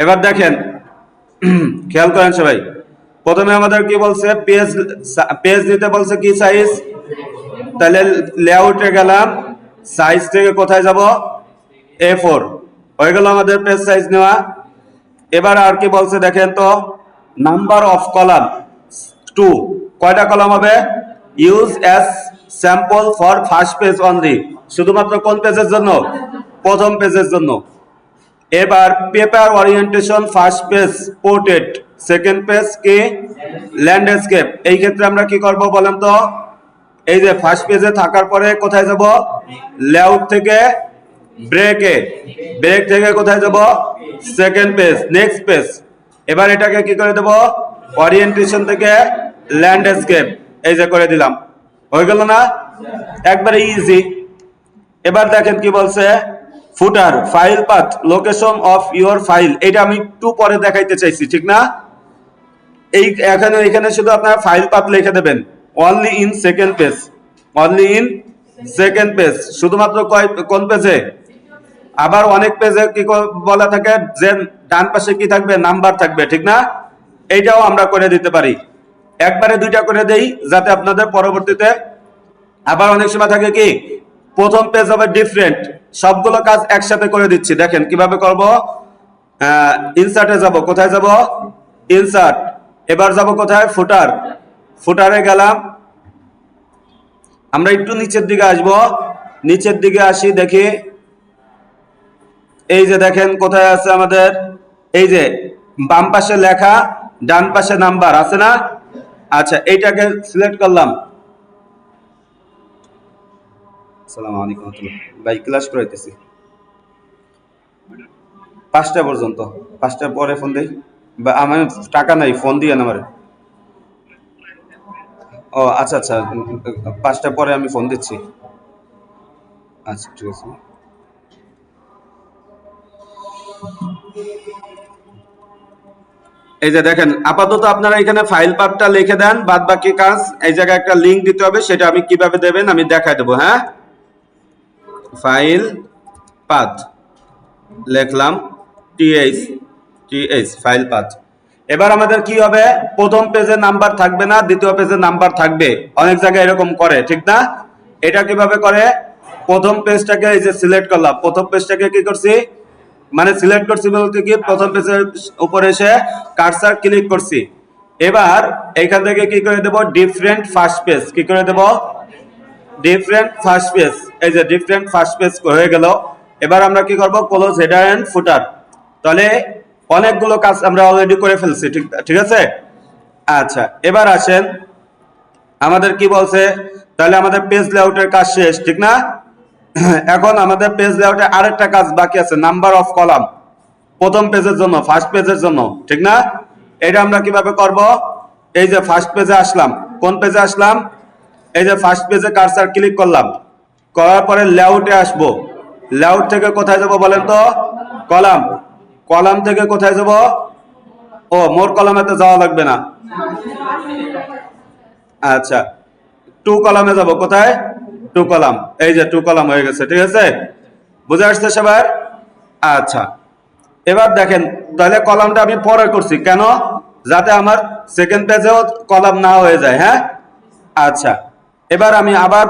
এবার দেখেন, খেয়াল করেন সবাই। প্রথমে আমাদের কি বলছে, পেজ পেজ দিতে বলছে কি সাইজ, তাহলে লেআউটে গেলাম, সাইজ থেকে কোথায় যাব, A4 হয়ে গেল আমাদের পেজ সাইজ নেওয়া। এবার আর কি বলছে দেখেন তো, নাম্বার অফ কলাম 2, কয়টা কলাম হবে, use as sample for first page only, শুধুমাত্র কোন পেজের জন্য, প্রথম পেজের জন্য। এবার paper orientation first page portrait, second page কি ল্যান্ডস্কেপ। এই ক্ষেত্রে আমরা কি করব বলেন তো, এই যে ফার্স্ট পেজে থাকার পরে কোথায় যাব, লেআউট থেকে ব্রেকে, ব্রেক থেকে কোথায় যাব, সেকেন্ড পেজ, নেক্সট পেজ। এবার এটাকে কি করে দেব, ওরিয়েন্টেশন থেকে ল্যান্ডস্কেপ, এই যে করে দিলাম, হয়ে গেল না, একবারে ইজি। এবার দেখেন কি বলছে, footer file path location of your file, এটা আমি একটু পরে দেখাইতে চাইছি, ঠিক না। এই এখানে শুধু আপনারা ফাইল পাথ লিখে দেবেন, only in second page, only in second page, শুধুমাত্র কোন পেজে। আবার অনেক পেজে কি বলা থাকে যে ডান পাশে কি থাকবে, নাম্বার থাকবে, ঠিক না, এইটাও আমরা করে দিতে পারি, একবারে দুইটা করে দেই যাতে আপনাদের পরবর্তীতে। আবার অনেক সময় থাকে কি, প্রথম পেজ হবে ডিফারেন্ট, সবগুলো কাজ একসাথে করে দিচ্ছি, দেখেন কিভাবে করব। ইনসার্টে যাব, কোথায় যাব, ইনসার্ট। এবার যাব কোথায়, ফুটার, ফুটারে গেলাম, আমরা একটু নিচের দিকে আসব, নিচের দিকে আসি, দেখি এই যে দেখেন কোথায় আছে আমাদের, এই যে বাম পাশে লেখা, ডান পাশে নাম্বার আছে না। আচ্ছা, এইটাকে সিলেক্ট করলাম। আসসালামু আলাইকুম ভাই, ক্লাস করাইতেছি 5টা পর্যন্ত, 5টার পরে ফোন দেই, বা আমার টাকা নাই, ফোন দিয়ে আমার। ও আচ্ছা আচ্ছা, 5টার পরে আমি ফোন দিচ্ছি। আচ্ছা ঠিক আছে। এই যে দেখেন, আপাতত আপনারা এখানে ফাইল পাথটা লিখে দেন, বাদ বাকি কাজ এই জায়গায় একটা লিংক দিতে হবে, সেটা আমি কিভাবে দেবেন আমি দেখাই দেবো। হ্যাঁ, ফাইল পাথ লিখলাম, টিএইচ, টিএইচ ফাইল পাথ। এবার আমাদের কি হবে, প্রথম পেজে নাম্বার থাকবে না, দ্বিতীয় পেজে নাম্বার থাকবে, অনেক জায়গায় এরকম করে, ঠিক না। এটা কিভাবে করে, প্রথম পেজটাকে এই যে সিলেক্ট করলাম, প্রথম পেজটাকে কি করছি, মানে সিলেক্ট করছি বলতে কি, প্রথম পেজের উপরে এসে কার্সার ক্লিক করছি। এবার এইখান থেকে কি করে দেব, ডিফারেন্ট ফার্স্ট পেজ, কি করে দেব, ডিফারেন্ট ফার্স্ট পেজ, এই যে ডিফারেন্ট ফার্স্ট পেজ হয়ে গেল। এবার আমরা কি করব, ক্লোজ হেডার এন্ড ফুটার। তাহলে অনেকগুলো কাজ আমরা অলরেডি করে ফেলছি, ঠিক ঠিক আছে। আচ্ছা, এবার আসেন, আমাদের কি বলছে, তাহলে আমাদের পেজ লেআউটের কাজ শেষ, ঠিক না। এখন আমাদের পেজ লেআউটে আরেকটা কাজ বাকি আছে, নাম্বার অফ কলাম, প্রথম পেজের জন্য, ফার্স্ট পেজের জন্য, ঠিক না। এটা আমরা কিভাবে করব, এই যে ফার্স্ট পেজে আসলাম, কোন পেজে আসলাম, এই যে ফার্স্ট পেজে কার্সার ক্লিক করলাম, করার পরে লেআউটে আসব, লেআউট থেকে কোথায় যাব বলেন তো, কলাম, কলাম থেকে কোথায় যাব, ও মোর কলামেতে যাওয়া লাগবে না, আচ্ছা টু কলামে যাব, কোথায়, টু কলাম, এই যে টু কলাম হয়ে গেছে, ঠিক আছে, বুঝে আসছে সবার। আচ্ছা, এবার দেখেন, তাহলে কলামটা আমি পরে করছি কেন, যাতে আমার সেকেন্ড পেজেও কলাম না হয়ে যায়। হ্যাঁ, আচ্ছা, এবার আমি আবার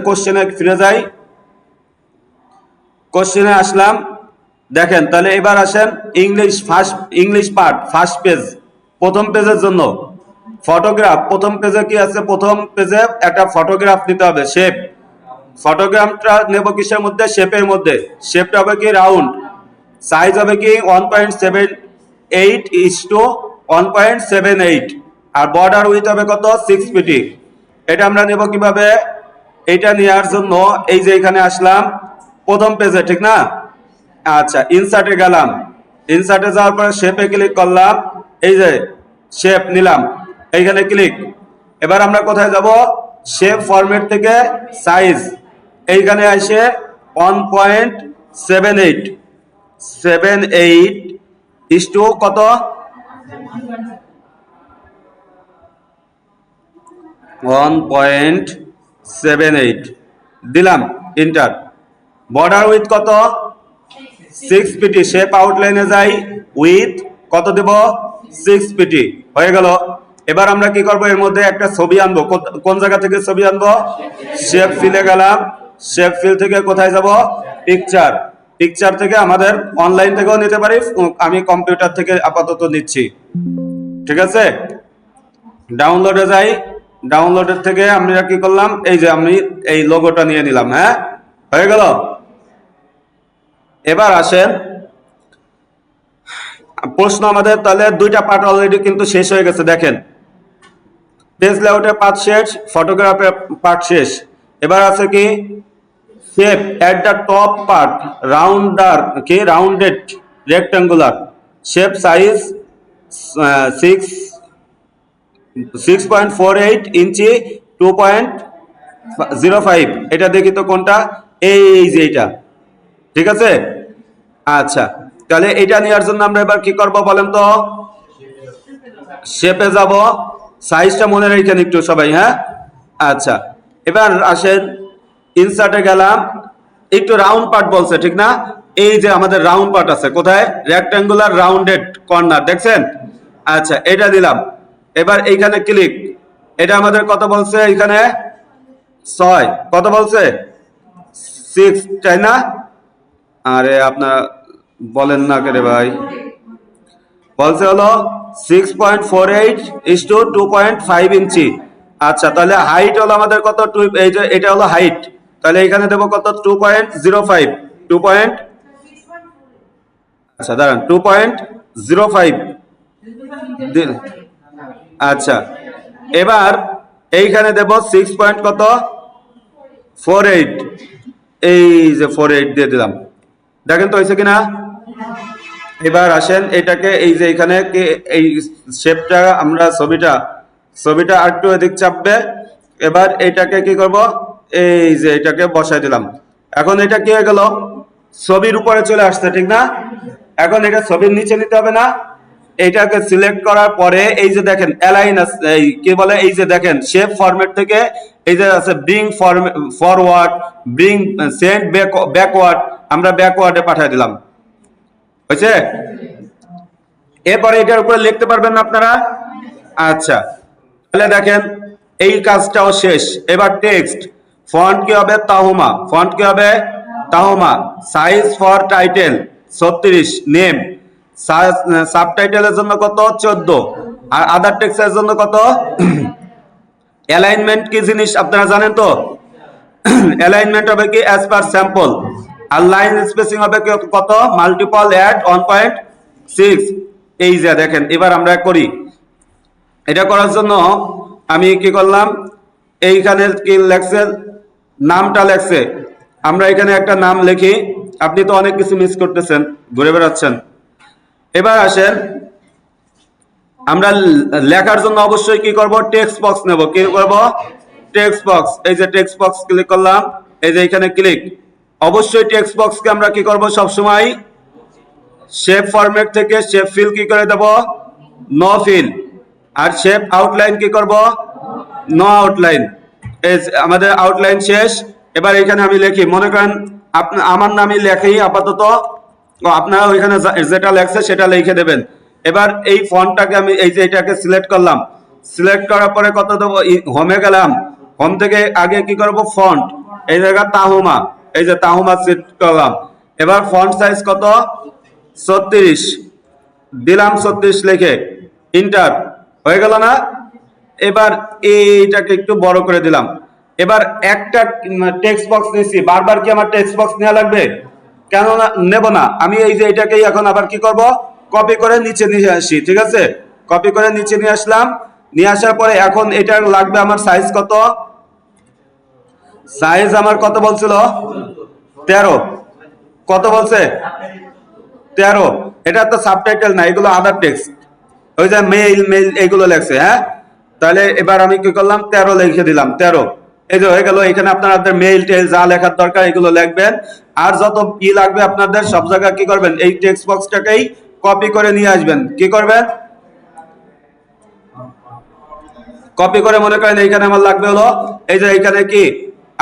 কোশ্চেনে ফিরে যাই, কোশ্চেনে আসলাম, দেখেন তাহলে এবার আসেন, ইংলিশ পার্ট ফার্স্ট পেজ, প্রথম পেজের জন্য ফটোগ্রাফ, প্রথম পেজে কি আছে, প্রথম পেজে একটা ফটোগ্রাফ নিতে হবে, শেপ, ফটোগ্রাফটা নেব কিসের মধ্যে, শেপের মধ্যে, শেপটা হবে কি রাউন্ড, সাইজ হবে কি 1.78:1.78, আর বর্ডার উইথ হবে কত, 6 পিটি। এটা আমরা নেব কিভাবে, এটা নেওয়ার জন্য এই যে এখানে আসলাম প্রথম পেজে, ঠিক না। আচ্ছা, ইনসার্টে গেলাম, ইনসার্টে যাওয়ার পরে শেপে ক্লিক করলাম, এই যে শেপ নিলাম, এইখানে ক্লিক। এবার আমরা কোথায় যাব, শেপ ফরম্যাট থেকে সাইজ, এইখানে এসে 1.78 কত, 1.78 দিলাম, ইন্টার। বর্ডার উইথ কত, 6 পিটি শেপ আউটলাইনে যাই উইথ কত দেব 6 পিটি হয়ে গেল। এবার আমরা কি করব এর মধ্যে একটা ছবি আনবো। কোন জায়গা থেকে ছবি আনবো? শেপ ফিলে গেলাম, শেপ ফিল থেকে কোথায় যাব? পিকচার। পিকচার থেকে আমাদের অনলাইন থেকেও নিতে পারি, আমি কম্পিউটার থেকে আপাতত নিচ্ছি। ঠিক আছে, ডাউনলোডে যাই, ডাউনলোডের থেকে আমরা কি করলাম, এই যে আমি এই লোগোটা নিয়ে নিলাম। হ্যাঁ, হয়ে গেল। এবার আসেন প্রশ্ন আমাদের তাহলে দুইটা পার্ট অলরেডি কিন্তু শেষ হয়ে গেছে। দেখেন পেজ লেআউটের পার্ট শেষ, ফটোগ্রাফের পার্ট শেষ। এবার আছে কি shape at the top part rounder কি রাউন্ডেড রেক্টাঙ্গুলার শেপ সাইজ 6.48 ইঞ্চি 2.05। এটা দেখি তো কোনটা, এই যে এটা। ঠিক আছে, আচ্ছা তাহলে এটা নেওয়ার জন্য আমরা এবার কি করব বলেন তো? শেপে যাব, সাইজটা মনে রাখেন একটু সবাই। হ্যাঁ, আচ্ছা এবার আসেন ইনসার্টে গেলাম, একটু রাউন্ড পার্ট বলছে ঠিক না? এই যে আমাদের রাউন্ড পার্ট আছে কোথায়? রেক্টাঙ্গুলার রাউন্ডেড কর্নার, দেখছেন? আচ্ছা এটা দিলাম। এবার এইখানে ক্লিক, এটা আমাদের কত বলছে? এখানে 6 কত বলছে? 6 তাই না? আরে আপনার বলেন না কে ভাই, বলছে হলো 6.48:2.5 ইঞ্চি। আচ্ছা তাহলে হাইট হলো আমাদের কত? এই যে এটা হলো হাইট, তাহলে এখানে দেবো কত? 2.05 আচ্ছা দাঁড়ান 2.05 আচ্ছা এবার এইখানে দেব 6 পয়েন্ট কত 48, এই যে 48 দিয়ে দিলাম। দেখেন তো হয়েছে কিনা? এবার আসেন এটাকে এই যে এখানে এই শেপটা আমরা ছবিটা আরেকটু এদিক চাপবে। এবার এটাকে কি করব, এই যে এটাকে বসাই দিলাম। এখন এটা কি হয়ে গেল? ছবির উপরে চলে আসছে ঠিক না? এখন এটা ছবির নিচে নিতে হবে না? এইটাকে সিলেক্ট করার পরে এই যে দেখেন অ্যালাইন আছে, এই কি বলে, এই যে দেখেন শেপ ফরম্যাট থেকে এই যে আছে bring forward, bring send backward, আমরা ব্যাকওয়ার্ডে পাঠিয়ে দিলাম। হয়েছে? এরপরে এটার উপরে লিখতে পারবেন না আপনারা? আচ্ছা তাহলে দেখেন এই কাজটাও শেষ। এবার টেক্সট ফন্ট কি হবে? তাহুমা। ফন্ট কি হবে? তাহুমা। সাইজ ফর টাইটেল 36, নেম সাবটাইটেলের জন্য কত? 14, আর আদার টেক্সটের জন্য কত? অ্যালাইনমেন্ট কি জিনিস আপনারা জানেন তো? অ্যালাইনমেন্ট হবে কি অ্যাজ পার স্যাম্পল, আর লাইন স্পেসিং হবে কত? Multiple at 1.6। এই যে দেখেন এবার আমরা করি। এটা করার জন্য আমি কি করলাম, এইখানে কি লেখছে? নামটা লেখছে, আমরা এখানে একটা নাম লিখি। আপনি তো অনেক কিছু মিস করতেছেন, ঘুরে বেড়াচ্ছেন। এবার আসেন আমরা লেখার জন্য অবশ্যই কি করব? টেক্সট বক্স নেব। কি করব? Text box. এই যে টেক্সট বক্স ক্লিক করলাম, এই যে এখানে ক্লিক। অবশ্যই টেক্সট বক্সকে আমরা কি করব সব সময়? শেপ ফরম্যাট থেকে শেপ ফিল কি করে দেব? No fill. আর শেপ আউটলাইন কি করব? No outline. এই আমাদের আউটলাইন শেষ। এবার এখানে আমি লিখি, মনে করেন আমার নামই লেখি আপাতত, আপনারা ওইখানে যেটা লেখছে সেটা লিখে দেবেন। এবার এই ফন্টটাকে আমি এই যে এটাকে সিলেক্ট করলাম, সিলেক্ট করার পরে কত দেবো? হোমে গেলাম, হোম থেকে আগে কি করব? ফন্ট, এই জায়গা তাহুমা, এই যে তাহুমা সিলেক্ট করলাম। এবার ফন্ট সাইজ কত? 36 দিলাম, 36 লিখে ইন্টার। হয়ে গেল না? এবার এইটাকে একটু বড় করে দিলাম। এবার একটা টেক্সট বক্স নিয়েছি, বারবার কি আমার টেক্সট বক্স নেওয়া লাগবে? কেন নেব না? আমি এই যে এটাকেই এখন আবার কি করব? কপি করে নিচে নিয়ে আসি। ঠিক আছে, কপি করে নিচে নিয়ে আসলাম। নিয়ে আসার পরে এখন এটা লাগবে আমার সাইজ কত? সাইজ আমার কত বলছিল? 13। কত বলছে? 13। এটা তো সাবটাইটেল না, এগুলো আদার টেক্সট, ওই যে মেইল এইগুলো লেখছে। হ্যাঁ, তাহলে এবার আমি কি করলাম? 13 লিখে দিলাম। 13 এই যে হয়ে গেল। এখানে আপনাদের মেইল টেল যা লেখার দরকার এগুলো লিখবেন। আর যত কি লাগবে আপনাদের সব জায়গায় কি করবেন? এই টেক্সট বক্সটাকেই কপি করে নিয়ে আসবেন। কি করবেন? কপি করে মনে করেন এইখানে আমার লাগবে হলো এই যে এইখানে কি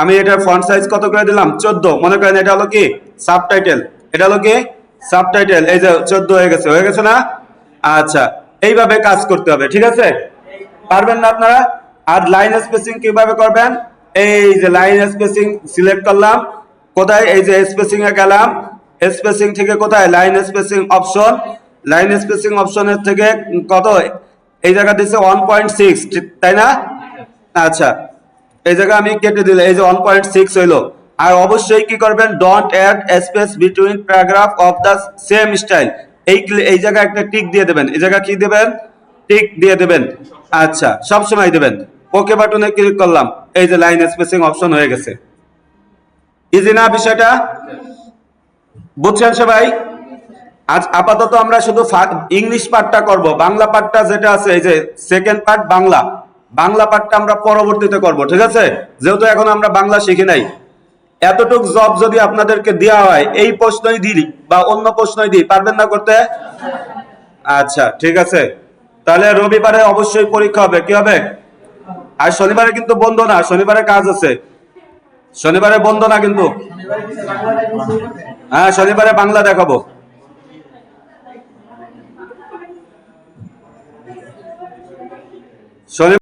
আমি এটার ফন্ট সাইজ কত করে দিলাম? 14। মনে করেন এটা হলো কি সাবটাইটেল, এটা হলো কি সাবটাইটেল এই যে 14 হয়ে গেছে না? আচ্ছা, এইভাবে কাজ করতে হবে, ঠিক আছে? পারবেন না আপনারা? আর লাইন স্পেসিং কিভাবে করবেন? এই যে লাইন স্পেসিং সিলেক্ট করলাম, কোথায়? এই যে স্পেসিং এ গেলাম, স্পেসিং থেকে কোথায়? Line spacing option, line spacing অপশনের থেকে কত? এই জায়গা দিচ্ছে 1.6, তাই না? আচ্ছা, এই জায়গা আমি কেটে দিলে এই যে 1.6 হইলো। আর অবশ্যই কি করবেন? Don't add space between paragraph of the same style. এই জায়গায় একটা টিক দিয়ে দেবেন। এই জায়গা কি দেবেন? টিক দিয়ে দেবেন। আচ্ছা, সব সময় দেবেন। ওকে বাটনে ক্লিক করলাম, এই যে লাইন স্পেসিং অপশন হয়ে গেছে। ইজি না বিষয়টা? বুঝছেন সবাই? আজ আপাতত আমরা শুধু ইংলিশ পার্টটা করব, বাংলা পার্টটা যেটা আছে এই যে সেকেন্ড পার্ট বাংলা, বাংলা পার্টটা আমরা পরবর্তীতে করব, ঠিক আছে? যেহেতু এখন আমরা বাংলা শিখি নাই। এতটুক জব যদি আপনাদেরকে দেওয়া হয়, এই প্রশ্নই দিই বা অন্য প্রশ্নই দিই, পারবেন না করতে? আচ্ছা, ঠিক আছে। তাহলে রবিবারে অবশ্যই পরীক্ষা হবে, কি হবে? আর শনিবারে কিন্তু বন্ধ না, শনিবারে কাজ আছে। শনিবারে বন্ধ না কিন্তু। হ্যাঁ, শনিবারে বাংলা দেখাবো। শনি